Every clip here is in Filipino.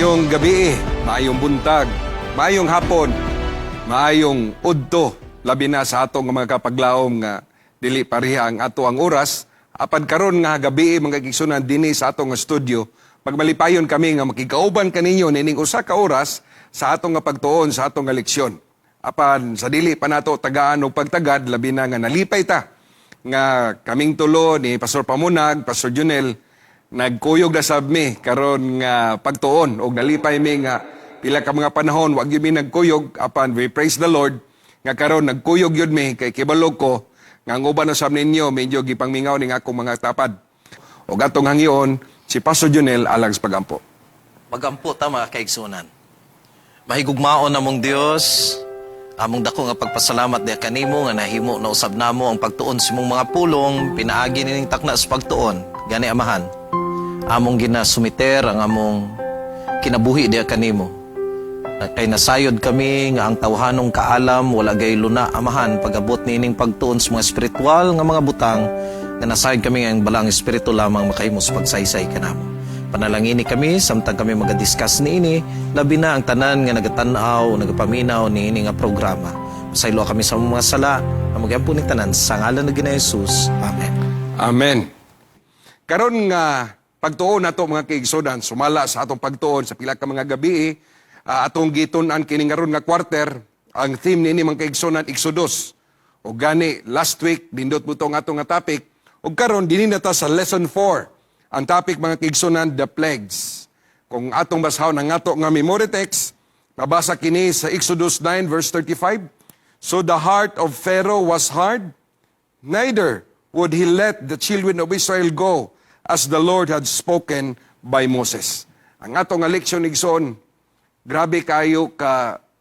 Maayong gabi, maayong buntag, maayong hapon, maayong udto, labi na sa atong mga kapaglaom nga dili pareha ang ato ang oras. Apan karon nga gabi mga kigsunan dinhi sa atong studio, pagmalipayon kami nga makikauban kaninyo nining usa ka oras sa atong nga pagtuon sa atong nga leksyon. Apan sa dili pa nato tagaan og pagtagad labi na nga nalipay ta nga kaming tulo ni Pastor Pamunag, Pastor Junel, nagkuyog na sab mi karon nga pagtuon og nalipay mi nga pila ka mga panahon wag gyud mi nagkuyog. Apan we praise the Lord nga karon nagkuyog yun mi kay kibalog ko nga ang uban na sab ninyo medyo gipangmingaw ning akong mga tapad. Og atong hangyon si Pastor Junel alang sa pagampo. Magampo ta mga kaigsunan. Mahigugmaon namong Dios, among dako nga pagpasalamat diha kanimo nga nahimo na usab namo ang pagtuon sa imong mga pulong, pinaagi nining takna sa pagtuon. Gani amahan, among ginasumiter ang among kinabuhi diha kanimo. Kay nasayod kami nga ang tawhanong kaalam wala gay luna amahan pagabot nining pagtuon sa mga espiritual nga mga butang nga nasayod kami nga ang balang espiritu lamang makahimo sa pagsaysay kanamo. Panalangini kami samtang kami magadiscuss niini labi na ang tanan nga nagatanaw nagapaminaw niini nga programa. Pasaylo kami sa mga sala ang magyampo ni tanan sa ngalan ni Ginoong Hesus. Amen. Amen. Karon nga pagtuon nato mga kaigsunan sumala sa atong pagtuon sa pila ka mga gabi atong gitun-an kini karon nga quarter ang theme niini mga kaigsunan Exodus. O gani last week nindot mo tong atong nga topic ug karon dinhi na ta sa lesson 4. Ang topic mga kaigsunan the plagues. Kung atong basahon ang ato nga memory text, mabasa kini sa Exodus 9 verse 35. So the heart of Pharaoh was hard, neither would he let the children of Israel go, as the Lord had spoken by Moses. Ang ato nga leksyon igsoon, grabe kayo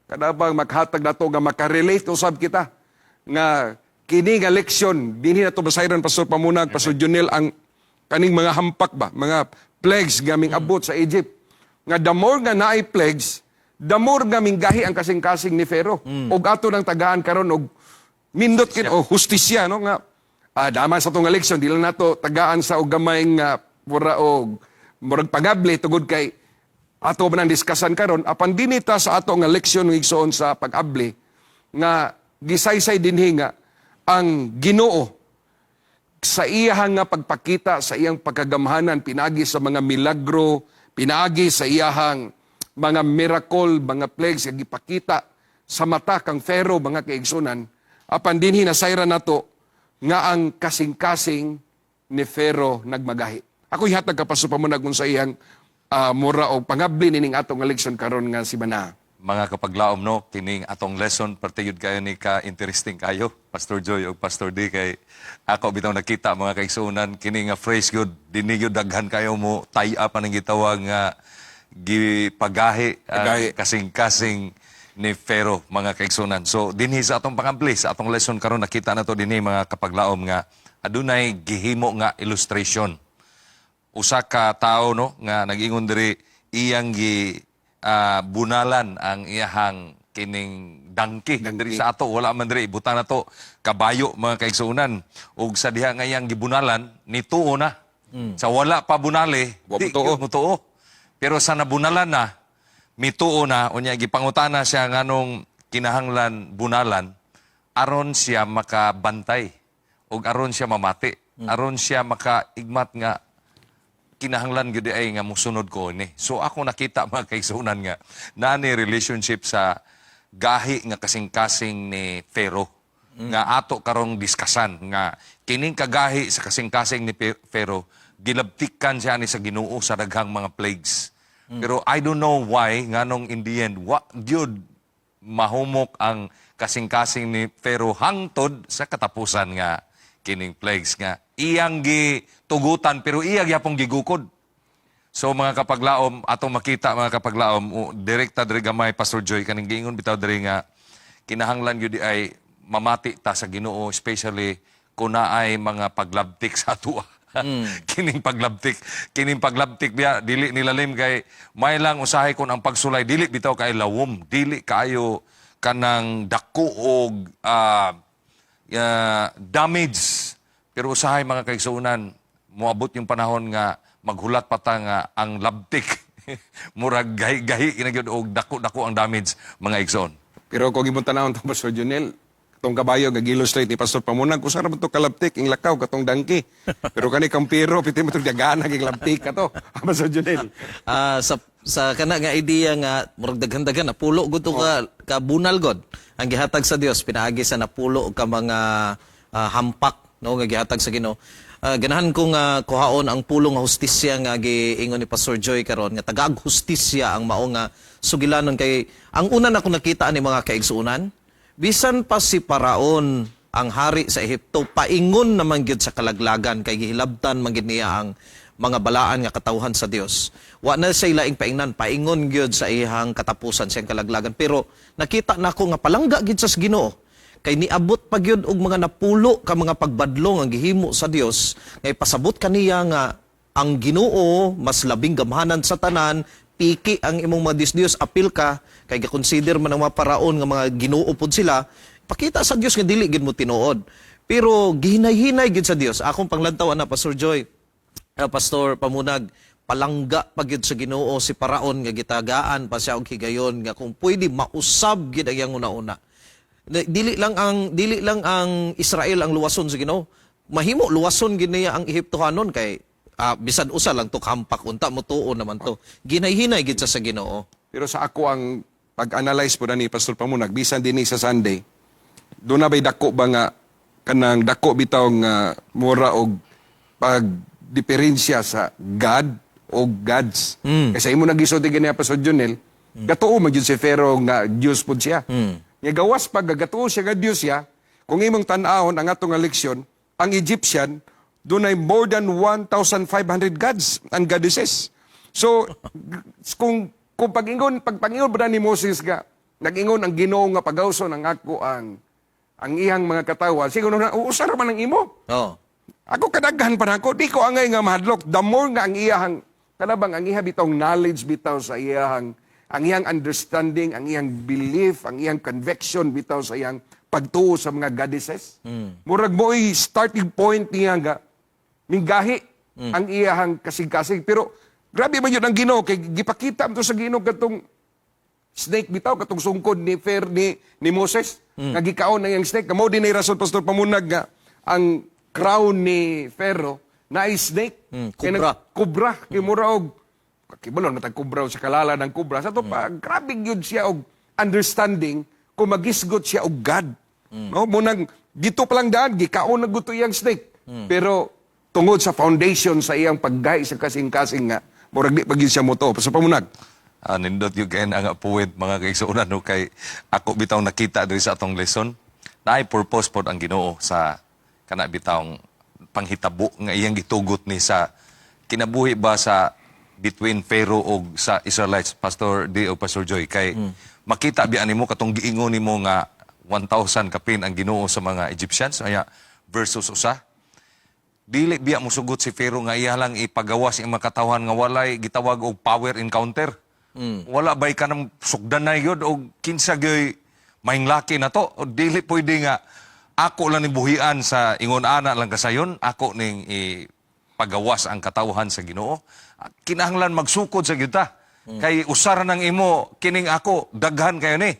kadabang maghatag nato nga makarelate usab kita nga kini nga leksyon dinhi nato basayron Pastor Pamunag, Pastor Junel ang kaning mga hampak ba, mga plagues gaming abot sa Egypt. Nga the more nga naay plagues, the more gaming gahi ang kasing-kasing ni Pharaoh. Og ato nang tagaan karon og mindot kin o hustisya no nga dama sa tong eleksyon dili nato tagaan sa og gamay nga pura og murag pagabli tugod kay ato man ang diskasan karon apan dinita sa ato nga leksyon ng igsoon sa pag-abli nga gisaysay dinhi nga ang Ginoo sa iyang nga pagpakita sa iyang pagkagamhanan pinagi sa mga milagro, pinagi sa iyang mga miracle, mga plagues nga gipakita sa mata kang Pharaoh mga kaigsunan apan dinhi nasayra nato nga ang kasing-kasing ni Pharaoh nagmagahi. Ako ihatag ka Pastor Pamunag sa iyang mura o pangabli nining atong eleksyon karon nga si Bana. Mga kapaglaom no, kining atong lesson partiyod kayo ni ka-interesting kayo, Pastor Joy o Pastor D, kay ako bitaw nakita mga kaigsunan, kining nga phrase good, dinigyo daghan kayo mo, tie up ang gitawag nga gipagahi, kasing-kasing ni Pharaoh mga kaigsunan. So dinhi sa atong pangampli, sa atong lesson karon nakita na to dinhi mga kapaglaom nga adunay gihimo nga illustration. Usa ka tawo no nga nag-ingon diri iyang bunalan ang iyahang kining donkey. Diri sa ato wala man diri ibutang nato kabayo mga kaigsunan ug sa diha nga iyang gibunalan nituo na. Sa wala pa bunali di mutuo. Pero sa nabunalan na mituo na unya gipangutana siya nganong kinahanglan bunalan aron siya makabantay ug aron siya mamati aron siya makaigmat nga kinahanglan gyud ay nga mosunod ko ni. So ako nakita mga kaigsunan nga nani relationship sa gahi nga kasing-kasing ni Pharaoh nga ato karong diskasan nga kining kagahi sa kasing-kasing ni Pharaoh gilabtikan siya ni sa Ginoo sa daghang mga plagues. Pero I don't know why nganong in the end wa gyud mahumok ang kasing-kasing ni Pharaoh hangtod sa katapusan nga kining plagues nga iyang gitugutan pero iya gyapong gigukod. So mga kapaglaom atong makita mga kapaglaom direkta diri gamay Pastor Joy kaning giingon bitaw diri nga kinahanglan gyud ay mamati ta sa Ginoo especially kung naay mga paglabtik sa ato. kining paglabtik diya dili nilalim kay may lang usahay kon ang pagsulay dili bitaw kay lawom dili kayo kanang dako og damage. Pero usahay mga kaigsuunan, moabot yung panahon nga maghulat pa ta nga ang labtik murag gahi-gahi inagyod og dako-dako ang damage mga igsoon. Pero kung ibang tanawon to Pastor Junel, itong kabayo gag-illustrate ni Pastor Pamunag, kung sarap ito kalaptik, ing lakaw, katong dangki. Pero kani kampiro, piti mo itong diyagaan, naging laptik ka to. Pastor Junel. Sa kana nga idea nga murag daghan-daghan napulo gud to ka bunal god ang gihatag sa Dios pinaagi sa napulo ka mga hampak no nga gihatag sa Ginoo. Ganahan ko nga kuhaon ang pulong nga hustisya nga giingon ni Pastor Joy karon nga tagag hustisya ang mao nga sugilanon kay ang una na ko nakita ni mga kaigsuonan bisan pa si Paraon ang hari sa Ehipto paingon naman gyud sa kalaglagan kay gihilabtan man gid niya ang mga balaan nga katawhan sa Dios. Wa na siya laing paingnan, paingon gyud sa ihang katapusan siyang kalaglagan. Pero nakita nako nga palangga gyud sa Ginoo. Kay niabot pa gyud og mga napulo ka mga pagbadlong ang gihimo sa Dios, ngay pasabot kaniya nga ang Ginoo mas labing gamhanan sa tanan, piki ang imong mga Dios apil ka kay ga-consider man ang mga paraon nga mga Ginoo pod sila, pakita sa Dios nga dili gid mo tinuod. Pero gihinay-hinay gid sa Dios. Akong panglantaw na Pastor Joy, Pastor Pamunag, palangga pagyud sa Ginoo si Paraon nga gitagaan pa siya og higayon nga kung pwede mausab gid ang una-una. Dili lang ang Israel ang luwason sa Ginoo. Mahimo luwason gid niya ang Ehiptohanon kay bisan usa lang to kampak unta mo tuo naman to. Ginay-hinay gid sa Ginoo. Pero sa ako ang pag-analyze po na ni Pastor Pamunag, bisan din ni sa Sunday, doon na ba'y dako ba nga, kanang dako bitaw nga mura og pag-diferensya sa God o gods. Kasi imo nagisod gani Pastor Junel, gatuo man gyud si Pharaoh nga Dios pud siya. Nga gawas pag gatuo siya nga Dios siya, kung imong tan-awon ang atong leksyon, ang Egyptian dunay more than 1,500 gods and goddesses. So kung pag-ingon ba ni Moses nga nag-ingon ang Ginoo nga pagawson ang ako ang iyang mga katawan, siguro na uusar man ang imo. Oh. Ako kadaghan pa nako, di ko angay nga mahadlok. The more nga ang iyahang, kanabang ang iha bitong knowledge bitaw sa iyahang, ang iyang understanding, ang iyang belief, ang iyang conviction bitaw sa iyang pagtuo sa mga goddesses. Murag mo'y starting point niya nga, minggahi ang iyahang kasig-kasig. Pero grabe man yun ang Ginoo, kay gipakita mo sa Ginoo katong snake bitaw, katong sungkod ni Moses, nga gikaon na yung snake. Kamo din ay rason, Pastor Pamunag, nga ang crown ni Pharaoh na ay snake. Kubra. Kubra. Kaya mura og, kibalon matag kubra sa kalala ng kubra. Sa to pa, grabe yun siya og understanding kung magisgot siya og God. No? Munang, dito palang daan, gikaon na gusto iyang snake. Pero, tungod sa foundation sa iyang paggay sa kasing-kasing nga, murag di pag siya mo to. Pastor Pamunag. Nindot yung kain ang puwed mga kaigsuunan no kay ako bitaw nakita diri sa atong lesson na ay purpose pod ang Ginoo sa kana bitawng panghitabo nga iyang gitugot ni sa kinabuhi ba sa between Pharaoh og sa Israelites, Pastor D o Pastor Joy, kay makita biya nimo katong giingon nimo nga 1,000 kapin ang Ginoo sa mga Egyptians aya versus usa. Dili biya mo sugot si Pharaoh nga iya lang ipagawas ang makatawhan nga walay gitawag og power encounter. Wala ba'y ka ng sugdan na yun o kinsa gyoy maing laki na to o dili pwede nga ako lang ni buhian sa ingon ana lang kasayon ako ning pagawas ang katawhan sa Ginoo. Kinahanglan magsukod sa gyuta kay usara nang imo kining ako daghan kayo ni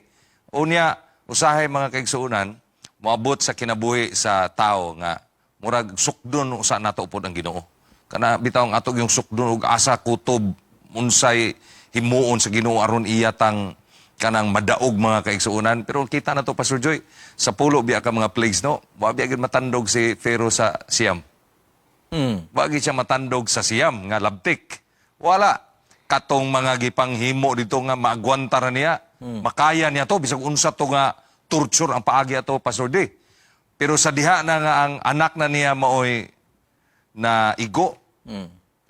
unya usahay mga kaigsuonan moabot sa kinabuhi sa tao nga murag sukdon usa nato pod ang Ginoo kana bitaw ang ato yung sukdon ug asa kutob unsay himuon sa Ginoo aron iyatang kanang madaog mga kaigsuonan. Pero kita na to Pastor Joy, sa pulo biya ka mga plagues no, wa biya gid matandog si Pharaoh sa Siam. Wa gid siya matandog sa Siam nga labtik. Wala katong mga gipanghimo dito nga maagwanta ra niya. Makaya niya to bisag unsa to nga torture ang paagi ato Pastor D. Pero sa diha na nga ang anak na niya maoy na igo.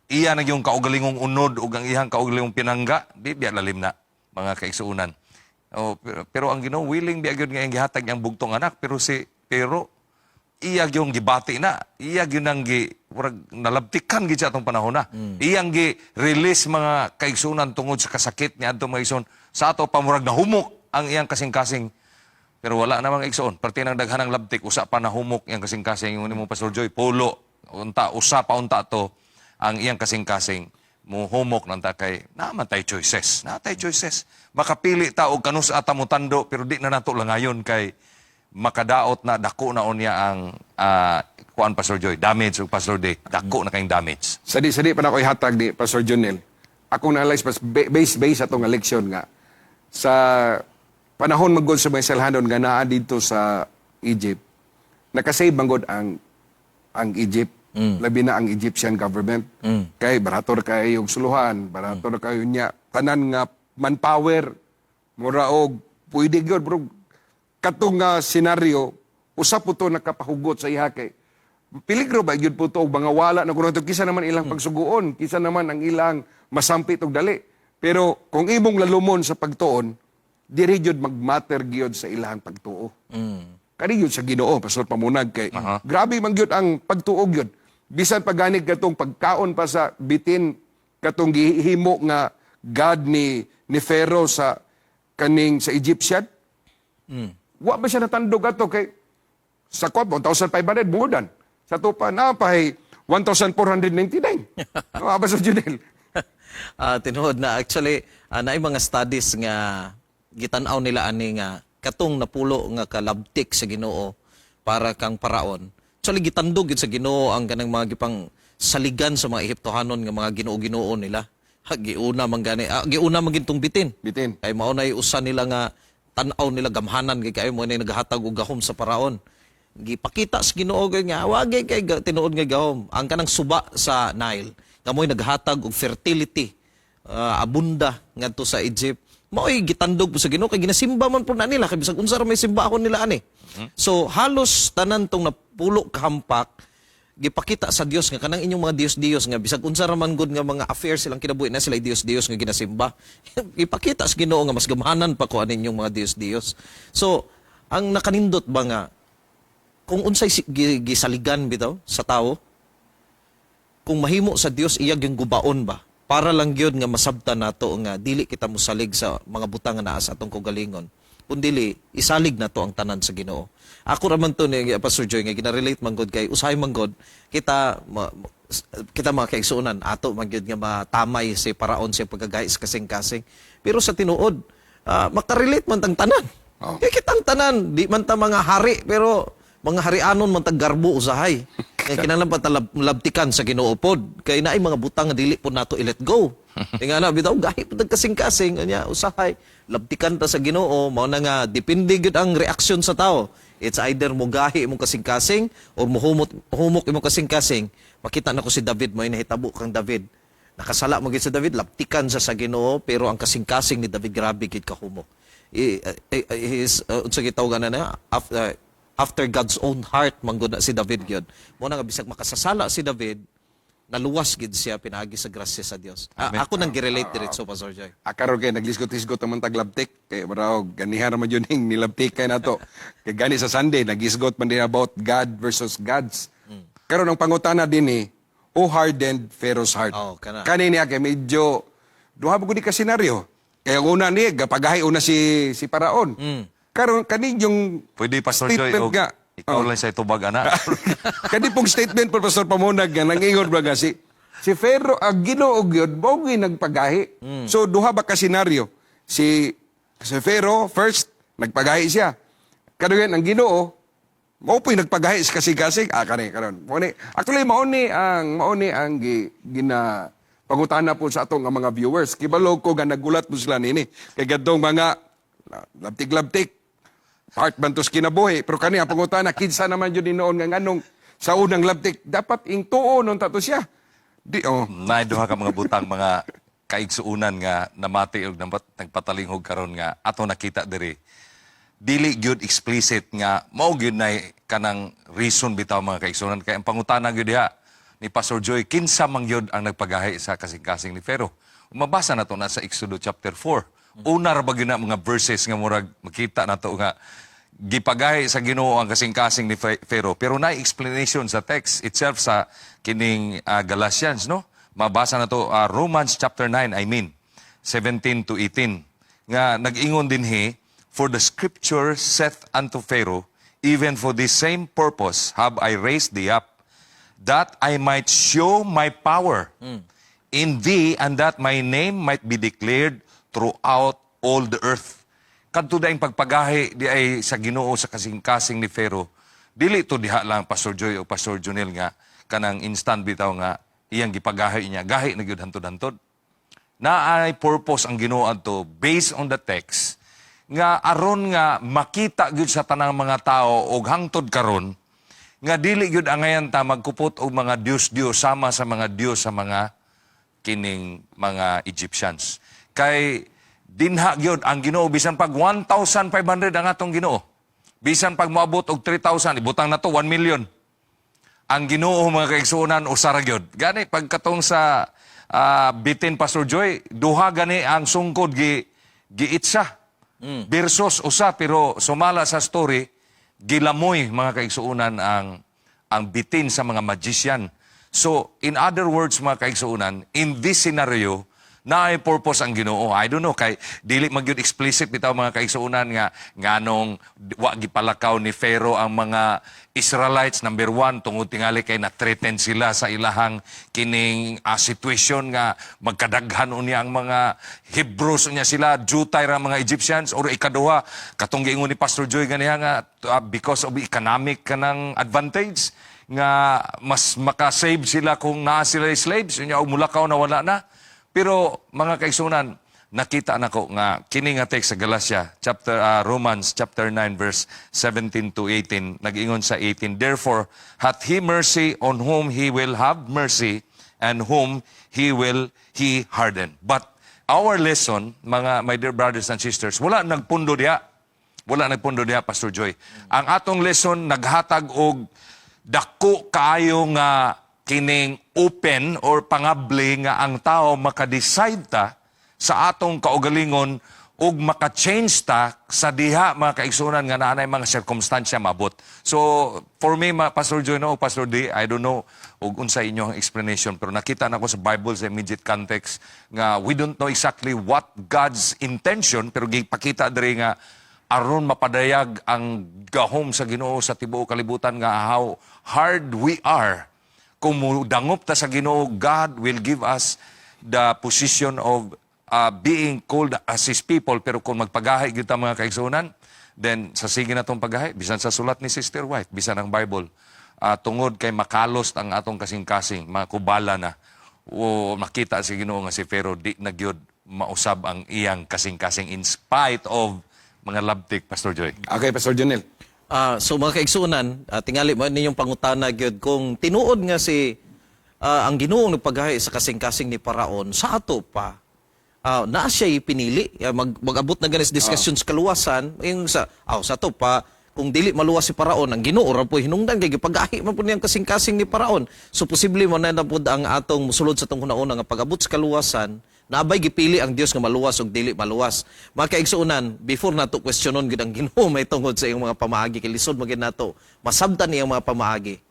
Iya na yung kaugalingong unod o ang iyang kaugalingong pinangga, di biya lalim na, mga kaigsuunan. Pero ang Ginoo willing biya gyud nga ang gihatag niyang bugtong anak, pero iya yung gibati na, iya gyud nang nalabtikan gid sa atong panahon na. Iyang gi-release mga kaigsuunan tungod sa kasakit niya adto mga igsoon. Sa ato pamurag na humok ang iyang kasing-kasing. Pero wala namang igsoon, parte ng daghanang labtik usa pa na humok iyang kasing-kasing. Yung mo Pastor Joy, polo, unta usa pa unta to ang iyang kasing-kasing muhumok ng kay naman tay choices. Na tay choices. Makapili ta og kanus ata mo tando pero di na nato langayon kay makadaot na dako na unya ang kuan Pastor Joy, damage ug Pastor Dick, dako na kayong damage. Sadi pa na ko ihatag ni Pastor Jonel. Ako na-analyze base atong election nga sa panahon magod sa mga salhanon nga naa dito sa Egypt. Nakasave manggod ang Egypt. Labi na ang Egyptian government. Kay barator kayo yung suluhan, barator kayo niya tanan nga manpower mura og pwede gyud bro. Katong senaryo usap po to nakapahugot sa iha kay peligro ba gyud po to og mga wala na kuno kisa naman ilang pagsuguon, kisa naman ang ilang masampit og dali. Pero kung imong lalumon sa pagtuon, diri gyud magmatter gyud sa ilang pagtuo. Kani gyud sa Ginoo, Pastor Pamunag kay grabe man gyud ang pagtuo gyud. Bisan pagani katong pagkaon pa sa bitin katong gihimo nga God ni Pharaoh sa kaning sa Egyptian. Wa ba siya natandog ato kay sa 1,500 bungodan. Sa tupa na pa 1,499. Wa ba sa Junel? Tinuod na actually naay mga studies nga gitan-aw nila ani nga katong napulo nga kalabtik sa Ginoo para kang paraon. Actually gitandog gid sa Ginoo ang kanang mga gipang saligan sa mga Ehiptohanon nga mga Ginoo-Ginoo nila. Giuna man gani giuna man gintong bitin. Bitin. Kay mao nay usa nila nga tan-aw nila gamhanan kay kayo mo nay naghatag og gahom sa paraon. Gipakita sa Ginoo nga wagi kay tinuod nga gahom ang kanang suba sa Nile kamoy naghatag og fertility abunda ngadto sa Egypt mao'y gitandog po sa Ginoo kay ginasimba man po na nila kay bisag unsa ra may simbahon nila ani. So halos tanan tong napulo kahampak gipakita sa Dios nga kanang inyong mga Dios nga bisag unsa ra man gud nga mga affairs silang kinabuhi na sila Dios nga ginasimba. Gipakita sa Ginoo nga mas gamhanan pa ko aning mga Dios. So ang nakanindot ba nga kung unsay gisaligan bitaw sa tawo, kung mahimo sa Dios iyag yung gubaon ba, para lang gyud nga masabtan nato nga dili kita mosalig sa mga butang nga naa sa atong kaugalingon. Kundili isalig nato ang tanan sa Ginoo. Ako ra man to ni Pastor Joy nga gina-relate man gud kay usahay man gud kita mga kaigsuonan ato man gyud nga matamay si paraon sa pagkagais kasing-kasing. Pero sa tinuod, makarelate man tang tanan. Kay kitang tanan di man ta mga hari pero mga harianon man taggarbo usahay. Kay kinahanglan pa labtikan sa Ginoo pod. Kay naay mga butang nga dili po nato i-let go. Tingala bitaw gahi po kasing-kasing anya usahay labtikan ta sa Ginoo mao na nga depende gud ang reaksyon sa tao. It's either mo gahi imong kasing-kasing or humok imong kasing-kasing. Makita na ko si David mo nahitabo kang David. Nakasala mo gid sa David labtikan sa Ginoo pero ang kasing-kasing ni David grabe gid kahumok. Unsa gitawgan na after God's own heart manggod na si David gyud. Mo na nga bisag makasasala si David, naluwas gid siya pinaagi sa grasya sa Dios. Ako nang girelate diretso Pastor Joy. Karon kay naglisgot-lisgot naman taglabtik kay baraw ganihan man yun ning nilabtik kay nato. Kay gani sa Sunday nagisgot man din about God versus gods. Karon ang pangutana din o hardened Pharaoh's heart. Kana. Kani niya kay medyo duha ba gud ka senaryo. Kaya una ni gapagahay una si Paraon. Karon kani yung Pwede Pastor Joy statement og nga. ikaw lang sa itubag ana. Kani pong statement po Pastor Pamunag nga nangingon ba si Pharaoh ang Ginoo gyud mao gyud nagpagahi. So duha ba ka senaryo? Si Pharaoh first nagpagahi siya. Karon ang Ginoo mao po'y nagpagahi sa kasig-kasig. Kani karon. Actually mao ni ang gina pangutana po sa atong mga viewers. Kibalo ko nga nagulat po sila nini. Kay gadtong mga labtik-labtik part bantos kinabuhi pero kani ang pangutana kinsa naman yun noon nga nganong sa unang labtik dapat ing tuo non tato siya di Naay duha ka mga butang mga kaigsuunan nga namati og nagpatalinghog karon nga ato nakita diri. Dili gyud explicit nga mao gyud nay kanang reason bitaw mga kaigsuunan kay ang pangutana gyud diha ni Pastor Joy kinsa man gyud ang nagpagahi sa kasing-kasing ni Pharaoh. Mabasa na to na sa Exodus chapter 4. Una ra ba gyud na mga verses nga murag makita nato nga gipagahi sa Ginoo ang kasing-kasing ni Pharaoh pero na explanation sa text itself sa kining Galatians no mabasa na to Romans chapter 9 17 to 18 nga nag-ingon dinhi for the scripture saith unto Pharaoh even for this same purpose have I raised thee up that I might show my power in thee, and that my name might be declared throughout all the earth. Kadto daing pagpagahi di ay sa Ginoo sa kasing-kasing ni Pharaoh. Dili to diha lang Pastor Joy o Pastor Junel nga kanang instant bitaw nga iyang gipagahi niya. Gahi na gyud hantod-hantod. Na ay purpose ang Ginoo adto based on the text nga aron nga makita gyud sa tanang mga tao og hangtod karon nga dili gyud angayan ta magkupot og mga Dios sama sa mga Dios sa mga kining mga Egyptians. Kay dinha gyud ang Ginoo bisan pag 1,500 ang atong Ginoo. Bisan pag moabot og 3,000 ibutang na to 1 million. Ang Ginoo mga kaigsuonan usa ra gyud. Gani pagkatong sa bitin Pastor Joy, duha gani ang sungkod giitsa. Versus usa pero sumala sa story gilamoy mga kaigsuonan ang bitin sa mga magician. So, in other words, mga kaigsuunan, in this scenario, na ay purpose ang Ginoo. I don't know, kay dili magyud explicit bitaw mga kaigsuunan nga nganong wa gipalakaw ni Pharaoh ang mga Israelites, number 1, tungod tingali kay na-threaten sila sa ilahang kining situation nga magkadaghan unya ang mga Hebrews unya sila, jutay ra mga Egyptians, or ikaduha, katong giingon ni Pastor Joy ganiha nga, because of economic kanang advantage, nga mas makasave sila kung naa sila slaves, unya og mulakaw na wala na. Pero mga kaigsunan, nakita nako nga kini nga text sa Galatia Romans chapter 9 verse 17 to 18 nag-ingon sa 18, therefore hath he mercy on whom he will have mercy, and whom he harden. But our lesson, mga my dear brothers and sisters, wala nagpundo diha Pastor Joy. Ang atong lesson naghatag og dako kaayo nga kining open or pangabli nga ang tao makadecide ta sa atong kaugalingon ug maka-change ta sa diha mga kaigsunan nga naanay mga circumstansya mabot. So for me Pastor Joy o Pastor D, I don't know ug unsa inyong explanation, pero nakita nako sa Bible sa immediate context nga we don't know exactly what God's intention, pero gipakita diri nga aron mapadayag ang gahom sa Ginoo sa tibuok kalibutan nga how hard we are. Kung mudangop ta sa Ginoo, God will give us the position of being called as His people. Pero kung magpagahi kita mga kaigsunan, then sa sige na itong pagahi, bisan sa sulat ni Sister White, bisan ang Bible, tungod kay makalos ang atong kasing-kasing, makubala na, o makita si Ginoo nga si Pharaoh, di nagyod mausab ang iyang kasing-kasing in spite of mga labtik, Pastor Joy. Okay, Pastor Junel. So mga kaigsunan, tingali mo ninyong pangutana gyud kung tinuod nga si ang Ginoo nagpagahi sa kasing-kasing ni Paraon sa ato pa. Naa siya ipinili mag-abot na ganis discussion sa kaluwasan yung sa ato pa kung dili maluwas si Paraon ang Ginoo ra po hinungdan kay gipagahi man pud niyang kasing-kasing ni Paraon. So posible man na pud ang atong musulod sa tong hunahuna nga pag-abot sa kaluwasan naabay gipili ang Dios nga maluwas ug dili maluwas. Mga kaigsuonan, before nato questionon gid ang Ginoo may tungod sa iyang mga pamaagi kay lisod magid nato masabtan iyang mga pamaagi.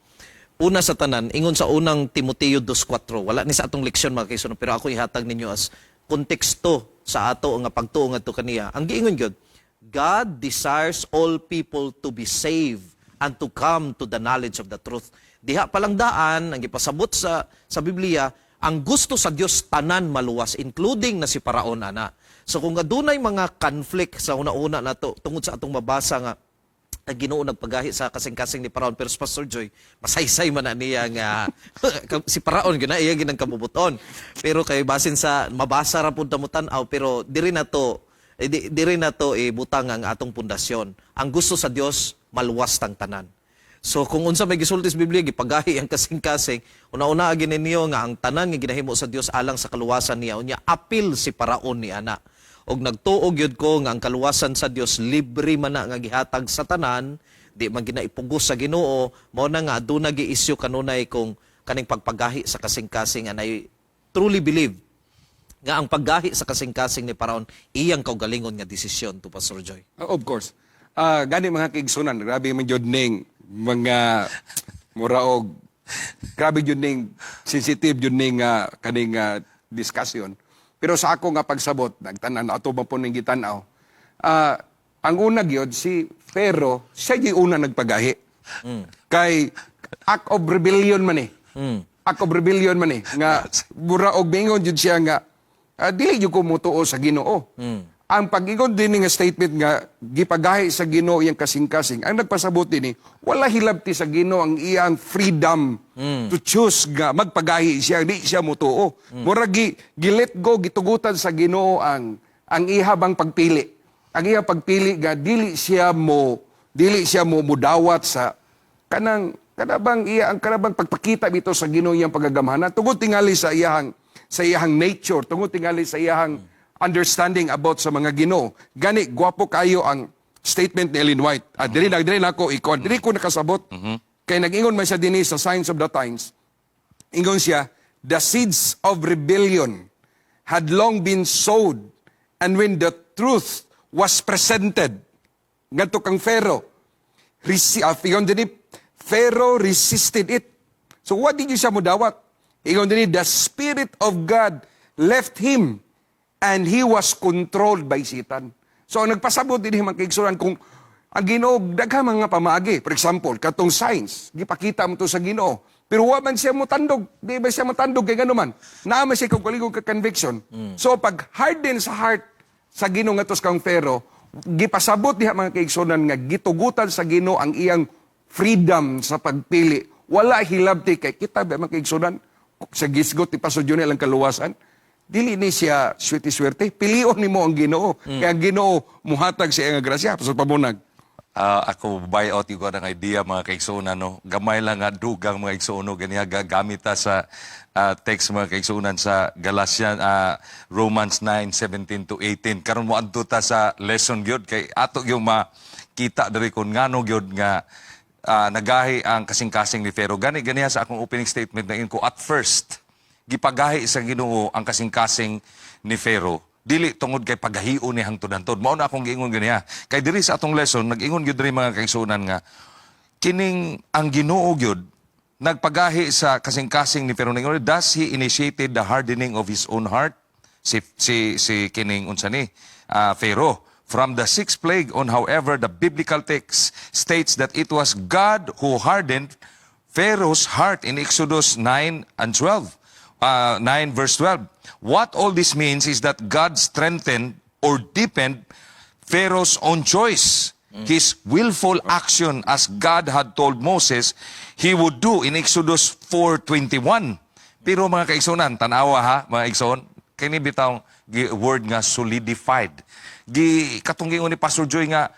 Una sa tanan, ingon sa unang Timoteo 2:4. Wala ni sa atong leksyon mga kaigsuonan, pero ako ihatag ninyo as konteksto sa ato nga pagtuo ngadto kaniya. Ang giingon gyud, God desires all people to be saved and to come to the knowledge of the truth. Diha palang daan ang gipasabot sa Biblia, ang gusto sa Dios tanan maluwas, including na si Paraon ana. So kung adunay mga conflict sa una-una nato tungod sa atong mabasa nga ang Ginoo nagpagahi sa kasing-kasing ni Paraon, pero sa Pastor Joy masaysay man na niya nga si Paraon gyud na iya ginang kabubuton. Pero kay basin sa mabasa ra pud mo tan-aw, pero diri na to butang ang atong pundasyon. Ang gusto sa Dios maluwas tang tanan. So kung unsa may gisulti sa Biblia gipagahi ang kasing-kasing, una-una agi ninyo nga ang tanan nga ginahimo sa Dios alang sa kaluwasan niya, unya apil si Paraon ni ana. Og nagtuog yun ko nga ang kaluwasan sa Dios libre man na nga gihatag sa tanan, di man ginaipugos sa Ginoo, mao na nga aduna gi-issue kanunay kung kaning pagpagahi sa kasing-kasing, and I truly believe nga ang paggahi sa kasing-kasing ni Paraon iyang kaugalingon nga desisyon to Pastor Joy. Of course. Gani mga kaigsunan, grabe man jud ning mga muraog, grabe jud ning sensitive jud ning kaning discussion. Pero sa ako nga pagsabot, nagtanan ato ba po ning gitanaw. Ang una gyud si Pharaoh, siya gyud una nagpagahi. Kay act of rebellion man eh. act of rebellion man eh. Nga, bura og mingon jud siya nga, dili jud ko mutuo sa Ginoo. Ang pag-ingon din nga statement nga, gipagahi sa Ginoo iyang kasing-kasing, ang nagpasabot din wala hilabti sa Ginoo ang iyang freedom to choose nga magpagahi siya, di siya mutuo. Mura gilet go, gitugutan sa Ginoo ang ihabang pagpili. Ang iya pagpili nga dili siya mo mudawat sa kanang kanabang pagpakita bito sa Ginoo iyang pagagamhanan tungod tingali sa iyang nature, tungod tingali sa iyang understanding about sa mga Ginoo. Gani gwapo kayo ang statement ni Ellen White. Dili nako ikon, dili ko nakasabot. Kay nag-ingon man siya dinhi sa Signs of the Times. Ingon siya, the seeds of rebellion had long been sowed, and when the truth was presented, ngadto kang Pharaoh, Pharaoh resisted it. So what did you siya mudawat? Ingon din, the Spirit of God left him and he was controlled by Satan. So ang nagpasabot din mga kaigsunan kung ang Ginoo daghang mga pamaagi. For example, katong signs, gipakita mo to sa Ginoo. Pero wa man siya motandog. Di ba siya motandog kay gano man? Naa man siya kung kaligog ka conviction. So pag harden sa heart sa Ginoo ngatos kang Pharaoh, gipasabot diha mga kaigsunan nga gitugutan sa Ginoo ang iyang freedom sa pagpili. Wala hilabti kay kita ba mga kaigsunan sa gisgot ti Pastor Jonel ang kaluwasan. Dili ni siya swerte-swerte. Pilion nimo ang Ginoo. Kaya ang Ginoo muhatag sa iyang grasya. Pastor Pabunag. Ako buy out yung ng idea mga kaigsunan, no? Gamay lang nga dugang mga kaigsuno, ganiya gagamit ta sa text mga kaigsunan sa Galatians, Romans 9:17 to 18. Karon mo adto ta sa lesson gyud kay ato yung makita diri kun ngano gyud nga nagahi ang kasing-kasing ni Pharaoh. Ganiya sa akong opening statement na ko at first gipagahi sa Ginoo ang kasing-kasing ni Pharaoh. Dili tungod kay paghahion ni hangtod-hangtod. Mao na akong giingon ganiya. Kay diri sa atong lesson nag-ingon gyud diri mga kaigsunan nga kining ang Ginoo gyud nagpagahi sa kasing-kasing ni Pharaoh. Thus he initiated the hardening of his own heart. Si kining unsa ni Pharaoh. From the sixth plague on, however, the biblical text states that it was God who hardened Pharaoh's heart in Exodus 9 and 12. 9 verse 12. What all this means is that God strengthened or deepened Pharaoh's own choice. His willful action as God had told Moses he would do in Exodus 4:21. Pero mga kaigsonan, tanawa ha, mga igsoon, kini bitawng word nga solidified. Katong giingon ni Pastor Joy nga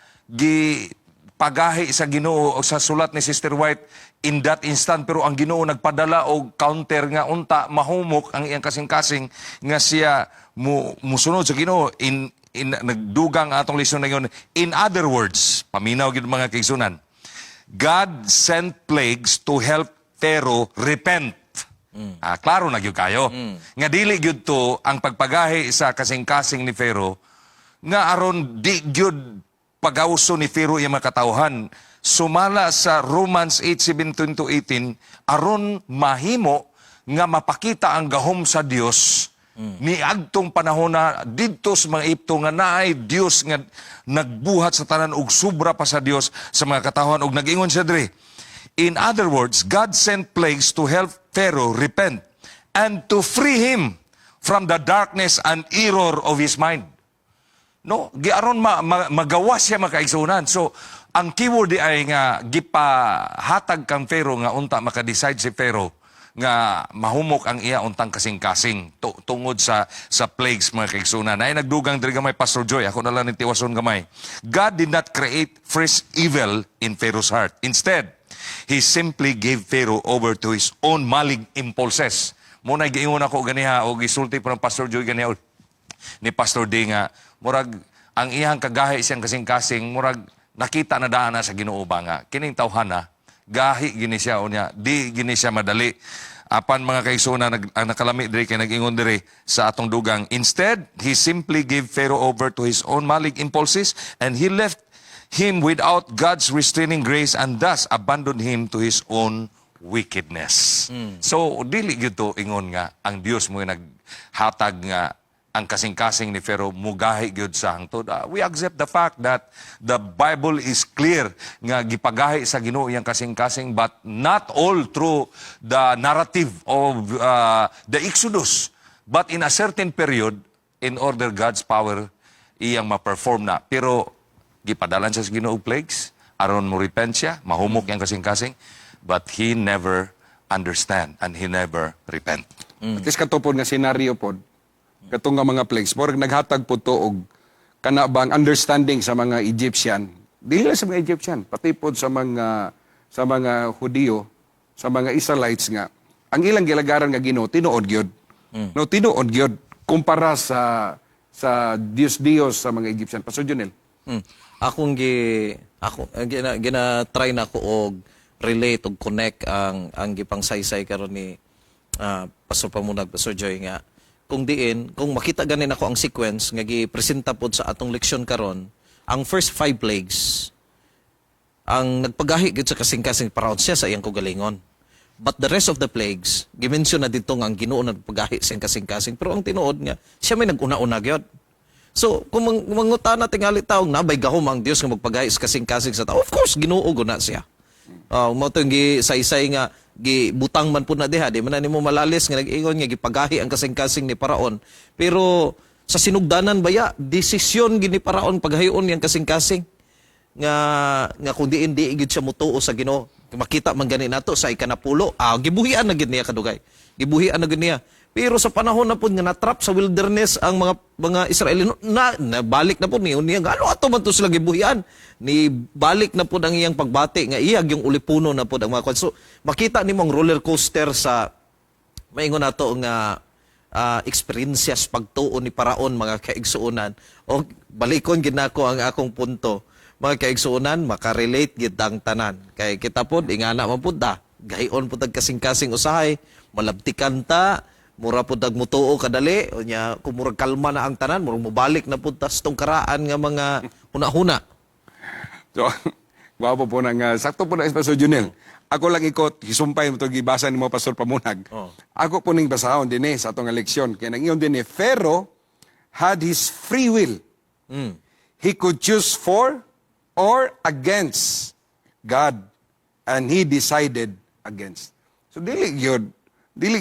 pagahi sa Ginoo o sa sulat ni Sister White in that instant, pero ang Ginoo nagpadala og counter nga unta mahumok ang iyang kasing-kasing nga siya musunod sa Ginoo in nagdugang atong lesson na yun. In other words, paminaw gyud mga kaigsunan, God sent plagues to help Pharaoh repent. Klaro na gyud kayo. Nga dili gyud to ang pagpagahi sa kasing-kasing ni Pharaoh nga aron di gyud pagawso ni Pharaoh iyang makatawhan. Sumala sa Romans 8:17 to 18, aron mahimo nga mapakita ang gahom sa Dios ni adtong panahon na didto sa mga Egipto nga naay Dios nga nagbuhat sa tanan og sobra pa sa Dios sa mga katawhan og nag-ingon siya diri. In other words, God sent plagues to help Pharaoh repent and to free him from the darkness and error of his mind. No, giaron magawas siya makaigsunan. So ang keyword ay nga gipahatag kang Pharaoh nga unta maka-decide si Pharaoh nga mahumok ang iya untang kasing-kasing tungod sa plagues mga kaigsunan. Ay nagdugang diri gamay Pastor Joy, ako na lang ni tiwason gamay. God did not create fresh evil in Pharaoh's heart. Instead, he simply gave Pharaoh over to his own malign impulses. Muna giingon ako ganiha o gisulti pa ng Pastor Joy ganiha ni Pastor D nga murag ang iyang kagahi siyang kasing-kasing murag nakita na daan na sa Ginoo ba nga kining tawhana gahi gini siya unya di gini siya madali apan mga kaigsunan ang nakalami diri kay nag-ingon diri sa atong dugang. Instead, he simply gave Pharaoh over to his own malign impulses and he left him without God's restraining grace and thus abandoned him to his own wickedness. So dili gyud to ingon nga ang Dios mo naghatag nga ang kasing-kasing ni Pharaoh mugahi gyud sa hangtod. We accept the fact that the Bible is clear nga gipagahi sa Ginoo iyang kasing-kasing, but not all through the narrative of the Exodus, but in a certain period in order God's power iyang ma-perform na. Pero gipadalan siya sa Ginoo og plagues aron mo repent siya, mahumok iyang kasing-kasing, but he never understand and he never repent. At least katupod nga senaryo pod, katong nga mga plagues, murag naghatag po to og kana bang understanding sa mga Egyptian, dili lang sa mga Egyptian, pati pod sa mga Hudiyo, sa mga Israelites nga, ang ilang gilagaran nga Ginoo tinuod gyud. No, tinuod gyud kumpara sa Diyos sa mga Egyptian. Pastor Junel. Akong gina-try na ko og relate og connect ang gipang saysay karon ni Pastor Pamunag, Pastor Joy nga kung makita ganin ako ang sequence nga gipresenta pod sa atong leksyon karon, ang first 5 plagues ang nagpagahi gid sa kasing-kasing paraon siya sa iyang kugalingon. But the rest of the plagues, gimension na dito nga ang Ginoo nagpagahi sa kasing-kasing, pero ang tinuod nga siya may nag-una-una gyud. So, kung mangutana tingali taong nabay gahom ang Dios nga magpagahi sa kasing-kasing sa tao, of course Ginoo guna siya. Mo tong gisaysay nga gibutang man pud na diha, di man na nimo malalis nga nag-ingon nga gipagahi ang kasing-kasing ni Paraon. Pero sa sinugdanan baya, desisyon gini Paraon paghayon yang kasing-kasing nga kung diin di gid siya mutuo sa Ginoo. Makita man gani nato sa ikanapulo, gibuhian na gid niya kadugay. Gibuhian na gid niya. Pero sa panahon na po nga natrap sa wilderness ang mga Israelino, nabalik na po niya nga ano ato man to sila gibuhian. Ni balik na po ang iyang pagbati nga iyag yung ulipuno na po ang mga kwan. So makita nimo ang roller coaster sa maingon nato nga experiences pagtuon ni Paraon mga kaigsuonan. O balikon gid nako ang akong punto. Mga kaigsuonan makarelate gid ang tanan. Kay kita pod ingana man pud ta. Gayon pud tag kasing-kasing usahay, malabtikan ta. Mura po mutuo kadali, o nya kumurag kalma na ang tanan, murag mobalik na po tas tong karaan nga mga huna-huna. So, guwapo po nang sakto po na Pastor Junel. Ako lang ikot, hisumpay mo ito, gibasa ni mo Pastor Pamunag. Ako po ning basahon din sa atong leksyon. Kaya nang iyon din Pharaoh had his free will. He could choose for or against God. And he decided against. So, dili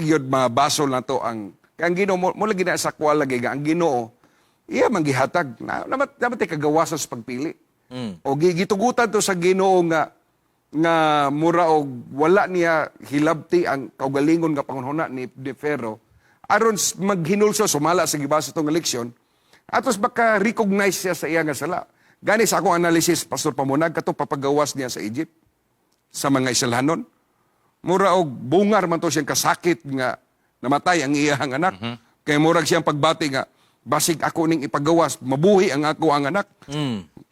yun mabasol na to ang Ginoo mo lagi na sa kwal lagi ang Ginoo iya man gihatag na namat kagawasan sa pagpili. O gitugutan to sa Ginoo nga mura og wala niya hilabti ang kaugalingon nga panghuna ni Pharaoh aron maghinulso sumala sa gibasa tong leksyon atos baka recognize siya sa iya nga sala. Gani sa akong analysis Pastor Pamunag kato papagawas niya sa Egypt sa mga Israelanon. Mura og bungar man to siyang kasakit nga namatay ang iyang anak. Kay murag siyang pagbati nga basig ako ning ipagawas, mabuhi ang ako ang anak.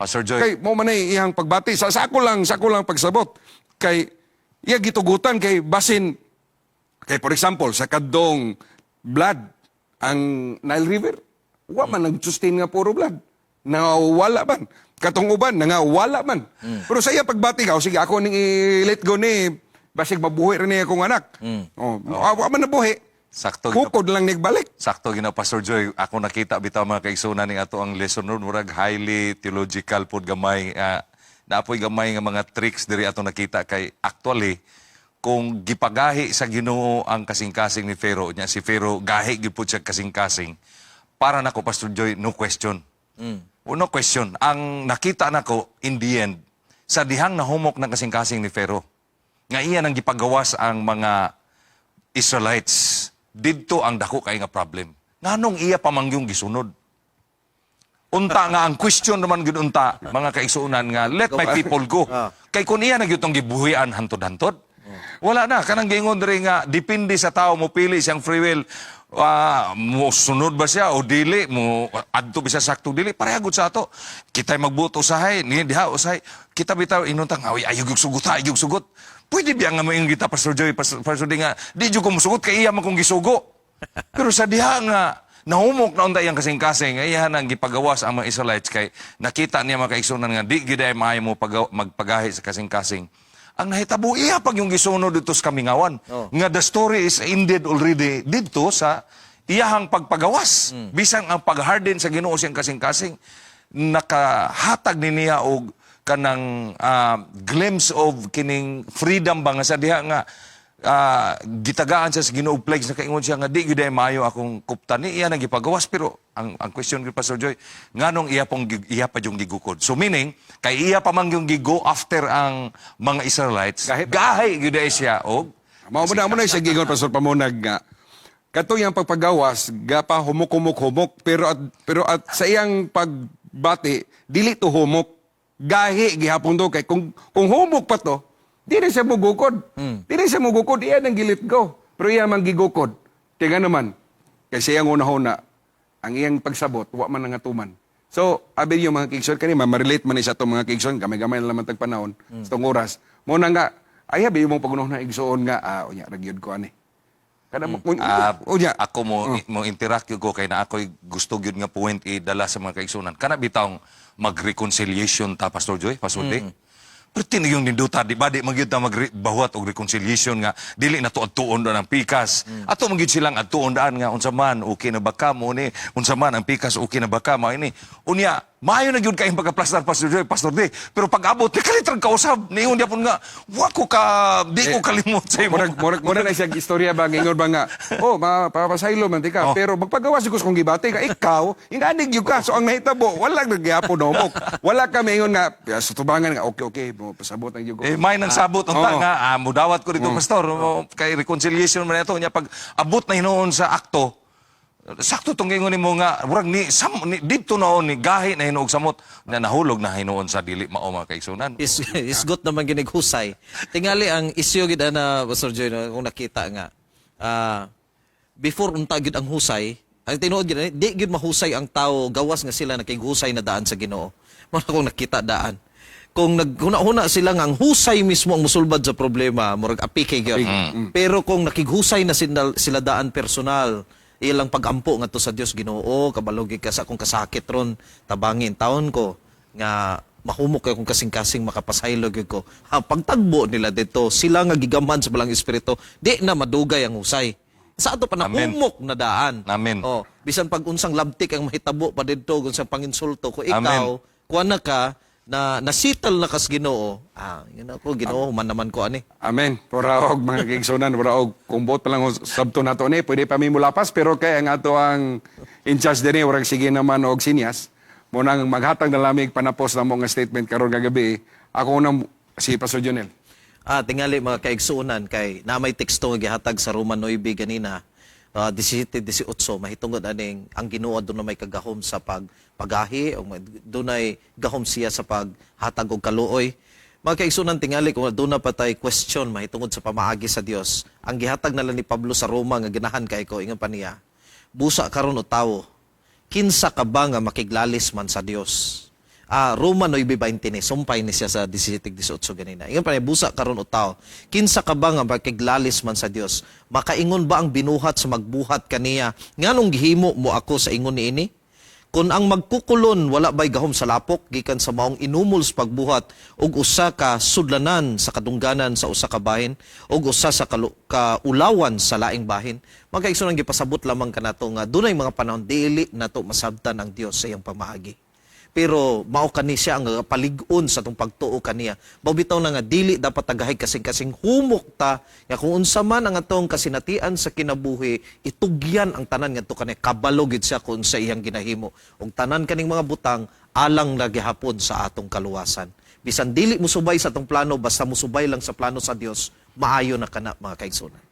Pastor Joy. Kay mo man iyang pagbati sa ako lang pagsabot. Kay iya gitugutan kay basin kay for example sa kadtong blood ang Nile River, wa man nag-sustain nga puro blood. Nawala man. Katong uban nangawala man. Pero sa iya pagbati ka, sige ako ning i-let go ni basig mabuhi rin niya akong anak. Awa man nabuhi. Sakto Bukod lang nagbalik. Sakto gina Pastor Joy, ako nakita bitaw mga kaigsunan ning ato ang lesson ron murag highly theological pud gamay. Naapoy gamay nga mga tricks diri ato nakita kay actually kung gipagahi sa Ginoo ang kasing-kasing ni Pharaoh nya si Pharaoh gahi gyud pud siya kasing-kasing. Para nako Pastor Joy, no question. No question. Ang nakita nako in the end sa dihang nahumok ng kasing-kasing ni Pharaoh nga iyan ang gipagawas ang mga Israelites. Didto ang dako kay nga problem. Nganong iya pamangyong gisunod? Unta nga ang question naman gid unta mga kaigsuonan nga let my people go. Kay kun iya nagyutong gibuhian hantod-hantod. Wala na kanang giingon diri nga depende sa tao mo pili siyang free will. Mo sunod ba siya o dili mo adto bisa sakto dili parehagod sa ato kitay magbuto usahay ni diha usahay kita bitaw inuntang ayog sugot pwede biya nga moing kita Pastor Joy Pastor Di nga di jud ko musugot kay iya man kong gisugo pero sa diha nga nahumok na unta iyang kasing-kasing iya nang gipagawas ang mga Israelites kay nakita niya mga kaigsunan nga di gid ay maayo mo magpagahi sa kasing-kasing. Ang nahitabo iya pag yung gisunod dito sa Kamingawan. Nga the story is ended already dito sa iyahang pagpagawas. Bisan ang pagharden sa Ginoo siyang kasing-kasing, nakahatag ni niya og kanang glimpse of kining freedom ba nga sa diha nga gitagaan siya sa Ginoo plagues na kaingon siya nga di gyud ay maayo akong kuptan ni iya nang gipagawas, pero ang question ni Pastor Joy nganong iya pa yung gigukod. So meaning kay iya pa man yung gigo after ang mga Israelites gahay gyud ay siya og Mao mo na siya gingon Pastor Pamunag nga kato yang pagpagawas gapa humok pero at sa iyang pagbati dili to humok gahi gihapon do kay kung humok pa to di na siya mugukod. Di na siya mugukod, iya nang gilit go. Pero iya mang gigukod. Tiga naman, kasi iyang una-una, ang iyang pagsabot, wa man nangatuman. So, abi yung mga kigson, kanima, ma-relate man sa itong mga kigson, gamay-gamay na naman tagpanahon, sa itong oras. Muna nga, ay abi yung pag-unoh na igsoon nga, unya, ragyod ko ani. Kada mo, unya. Ako mo interact ko kay na ako'y gusto gyud nga point idala sa mga kaigsunan. Kana bitawng mag-reconciliation ta Pastor Joy, Pastor Day. Pero tinigong ninduta, di ba? Di magyud ta magbawat og reconciliation nga dili na to adtuon daan ang pikas. Ato magyud silang adtuon daan nga unsa man okay na ba ka mo ni, unsa man ang pikas okay na ba ka mo ini. Unya, maayo na gyud kay pagka-plastar Pastor Joy, Pastor Day. Pero pag abot ni kalitrang kausab, niingon gyapon nga wa ko ka di ko kalimot sa imo. Murag na siya istorya ba, ingon ba nga, papasaylo man tika, pero magpagawas ko kung gibati ka, ikaw, inanig yun ka. So ang nahitabo, wala nagyapo nomok. Wala ka mayon nga, sa tubangan nga, okay, pasabot ang yugo. May nang sabot unta nga mudawat ko dito Pastor kay reconciliation man ito nya pag abot na hinuon sa akto sakto tong ingon nimo nga murag ni didto naon ni gahi na hinuog samot na nahulog na hinuon sa dili mao mga kaigsunan. Isgot naman ginighusay. Tingali ang isyu gid na Pastor Joy no, kung nakita nga before unta gid ang husay, ang tinuod gid di gid mahusay ang tao gawas nga sila nakigusay na daan sa Ginoo. Mao kung nakita daan. Kung naghuna-huna sila nga ang husay mismo ang musulbad sa problema, murag apike gyud. Pero kung nakighusay na sila daan personal, ilang pagampo nga to sa Dios Ginoo, kabalogi ka sa akong kasakit ron, tabangin taon ko nga mahumok kay akong kasing-kasing makapasaylog gyud ko. Pagtagbo nila dito, sila nga gigamhan sa balang espiritu, di na madugay ang husay. Sa ato pa na humok na daan. Amen. Bisan pag unsang labtik ang mahitabo pa didto unsang panginsulto ko ikaw, kuan na ka na nasital na kas Ginoo. Yun ako Ginoo man naman ko ani. Amen. Pura og mga kigsunan, pura og kumbot pa lang sabto nato ni, pwede pa mi mulapas pero kay ang ato ang in charge dinhi urang sige naman og sinyas. Mo nang maghatag na lamig panapos na mo nga statement karon kagabi. Ako nang si Pastor Jonel. Tingali mga kaigsunan kay na may teksto nga gihatag sa Roman 9 ganina. 17-18 mahitungod aning ang Ginoo doon na may kagahom sa pagahi o doon ay gahom siya sa paghatag og kaluoy. Mga kaigsunan tingali kung doon na patay question mahitungod sa pamaagi sa Dios. Ang gihatag nala ni Pablo sa Roma nga ginahan kay ko ingon pa niya. Busa karon o tawo, kinsa ka ba nga makiglalis man sa Dios? Roma 9:20 ni sumpay ni siya sa 17-18 ganina. Ingon pa niya, busa karon o tao, kinsa ka ba nga makiglalis man sa Dios? Makaingon ba ang binuhat sa magbuhat kaniya? Nganong gihimo mo ako sa ingon niini? Kung ang magkukulon wala bay gahom sa lapok gikan sa maong inumol sa pagbuhat ug usa ka sudlanan sa kadungganan sa usa ka bahin ug usa sa kaulawan sa laing bahin, magkaigsunan gipasabot lamang kanato nga dunay mga panahon dili nato masabtan ang Dios sa iyang pamaagi. Pero mao kani siya ang palig-on sa tong pagtuo kaniya. Mabitaw na nga dili dapat tagahay kasing-kasing humok ta nga kung unsa man ang atong kasinatian sa kinabuhi, itugyan ang tanan ngadto kani kabalo gid siya kung sa iyang ginahimo. Ug tanan kaning mga butang alang na gihapon sa atong kaluwasan. Bisan dili musubay sa atong plano basta musubay lang sa plano sa Dios, maayo na kana mga kaigsunan.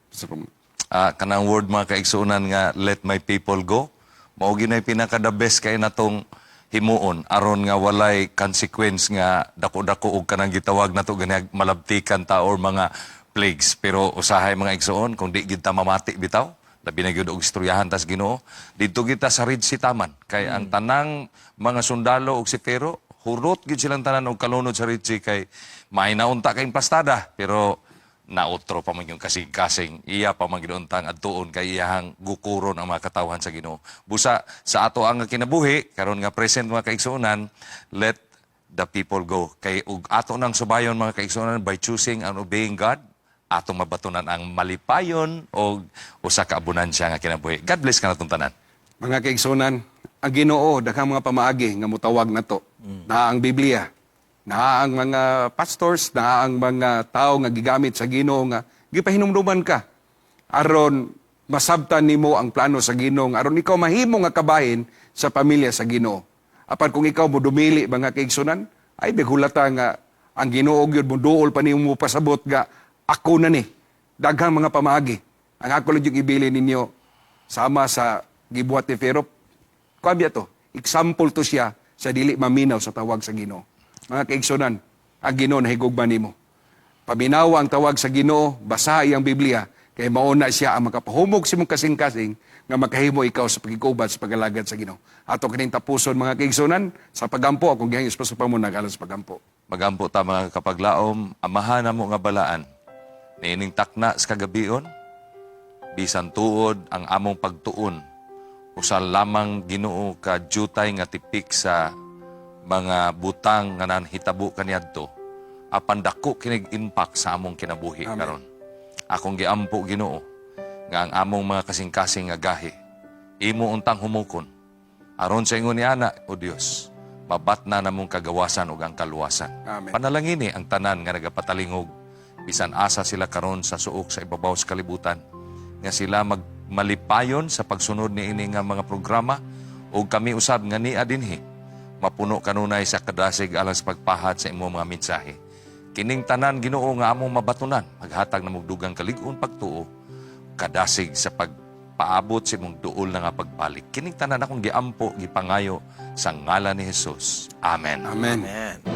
Kanang word mga kaigsunan nga let my people go. Mao ginay pinaka the best kay natong himuon aron nga walay consequence nga dako-dako og kanang gitawag nato gani malabtikan ta or mga plagues. Pero usahay mga igsoon kung di gid ta mamati bitaw, labi na gyud og istoryahan tas Ginoo, didto kita sa Red Sea taman kay ang tanang mga sundalo og si Pero hurot gid silang tanan og kalunod sa Red Sea kay may naunta kay plastada pero nautro pa man yung kasing-kasing. Iya pa man ginuntang adtuon kay iyahang gukuron ang mga katawhan sa Ginoo. Busa sa ato ang kinabuhi karon nga present mga kaigsunan, let the people go. Kay ug ato nang subayon mga kaigsunan by choosing and obeying God, atong mabatunan ang malipayon o usa ka abundansya nga kinabuhi. God bless ka natong tanan. Mga kaigsunan, ang Ginoo daghang mga pamaagi nga mutawag nato. Na ang Biblia, na ang mga pastors, na ang mga tao nga gigamit sa Ginoo nga gipahinumduman ka aron masabtan nimo ang plano sa Ginoo aron ikaw mahimo nga kabahin sa pamilya sa Ginoo. Apan kung ikaw mo dumili mga kaigsunan, ay bigulata nga ang Ginoo gyud mo duol pa nimo pasabot nga ako na ni daghang mga pamaagi. Ang ako lang yung ibili ninyo sama sa gibuhat ni Pharaoh. Kuwabya to, example to siya sa dili maminaw sa tawag sa Ginoo. Mga kaigsunan, ang Ginoo nahigugma nimo. Paminawa ang tawag sa Ginoo, basa iyang Biblia, kay mauna siya ang makapahumog si mong kasing-kasing nga makahimo ikaw sa pagkikubad sa pagalagad sa Ginoo. Ato kining tapuson mga kaigsunan, sa pagampo, akong gihangis pa sa pamunag alang sa pagampo. Magampo ta mga kapaglaom, amahan na mo nga balaan. Niining takna sa kagabion, bisan tuod ang among pagtuon. Usa lamang Ginoo ka jutay nga tipik sa mga butang nga nanhitabo kaniadto. Apan dako kinig impact sa among kinabuhi Amen. karon. Akong giampo Ginoo nga ang among mga kasing-kasing nga gahi imo untang humukon. Aron sa ingon ni ana, o Dios, mabat na namong kagawasan ug ang kaluwasan. Amen. Panalangini ang tanan nga nagapatalingog bisan asa sila karon sa suok sa ibabaw sa kalibutan nga sila malipayon sa pagsunod ni ini nga mga programa ug kami usab nga niya dinhi mapuno kanunay sa kadasig alang sa pagpahat sa imong mga mensahe. Kining tanan Ginoo nga among mabatunan maghatag na mugdugang kalig-on pagtuo kadasig sa pagpaabot sa imong duol na nga pagbalik. Kining tanan akong giampo gipangayo sa ngalan ni Jesus. Amen. Amen. Amen.